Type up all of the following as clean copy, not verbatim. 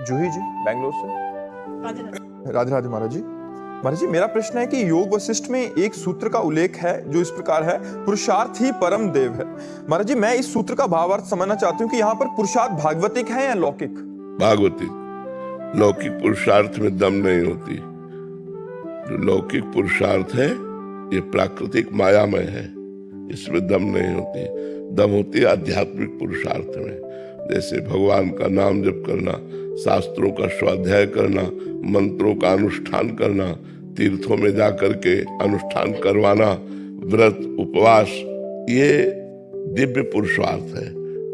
जूही जी, बैंगलोर से। राधे राधे महाराज जी। महाराज जी, मेरा प्रश्न है कि योग वशिष्ठ में एक सूत्र का उल्लेख है जो इस प्रकार है, पुरुषार्थ ही परम देव है। महाराज जी, मैं इस सूत्र का भावार्थ समझना चाहती हूँ कि यहाँ पर पुरुषार्थ भागवतिक है या लौकिक? भागवतिक। लौकिक पुरुषार्थ में दम नहीं होती। जो लौकिक पुरुषार्थ है ये प्राकृतिक मायामय है, इसमें दम नहीं होती। दम होती है आध्यात्मिक पुरुषार्थ में, जैसे भगवान का नाम जप करना, शास्त्रों का स्वाध्याय करना, मंत्रों का अनुष्ठान करना, तीर्थों में जा करके अनुष्ठान करवाना, व्रत उपवास, ये दिव्य पुरुषार्थ है।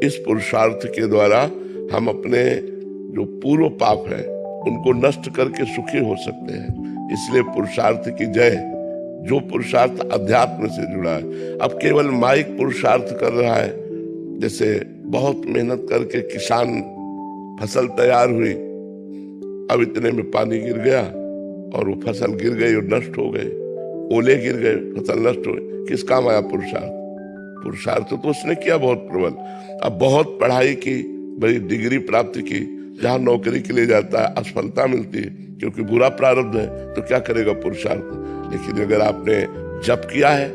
इस पुरुषार्थ के द्वारा हम अपने जो पूर्व पाप है उनको नष्ट करके सुखी हो सकते हैं। इसलिए पुरुषार्थ की जय। जो पुरुषार्थ अध्यात्म से जुड़ा है, अब केवल माइक पुरुषार्थ कर रहा है, जैसे बहुत मेहनत करके किसान फसल तैयार हुई, अब इतने में पानी गिर गया और वो फसल गिर गई और नष्ट हो गए, ओले गिर गए, फसल नष्ट हो गई। किस काम आया पुरुषार्थ? पुरुषार्थ तो उसने किया बहुत प्रबल। अब बहुत पढ़ाई की, बड़ी डिग्री प्राप्त की, जहां नौकरी के लिए जाता है असफलता मिलती है क्योंकि बुरा प्रारब्ध है, तो क्या करेगा पुरुषार्थ? लेकिन अगर आपने जप किया है,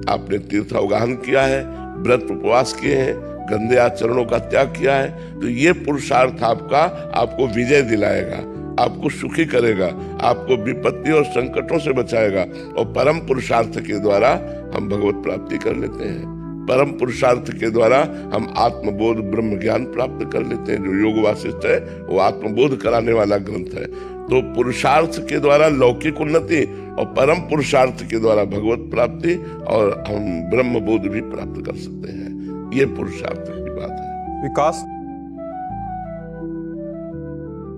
आपने तीर्थावगाहन किया है, व्रत उपवास किए हैं, गंदे आचरणों का त्याग किया है, तो ये पुरुषार्थ आपको विजय दिलाएगा, आपको सुखी करेगा, आपको विपत्ति और संकटों से बचाएगा। और परम पुरुषार्थ के द्वारा हम भगवत प्राप्ति कर लेते हैं। परम पुरुषार्थ के द्वारा हम आत्मबोध ब्रह्म ज्ञान प्राप्त कर लेते हैं। जो योग वासिष्ठ है वो आत्मबोध कराने वाला ग्रंथ है। तो पुरुषार्थ के द्वारा लौकिक उन्नति और परम पुरुषार्थ के द्वारा भगवत प्राप्ति और हम ब्रह्म बोध भी प्राप्त कर सकते हैं। ये पुरुषार्थ की बात है। विकास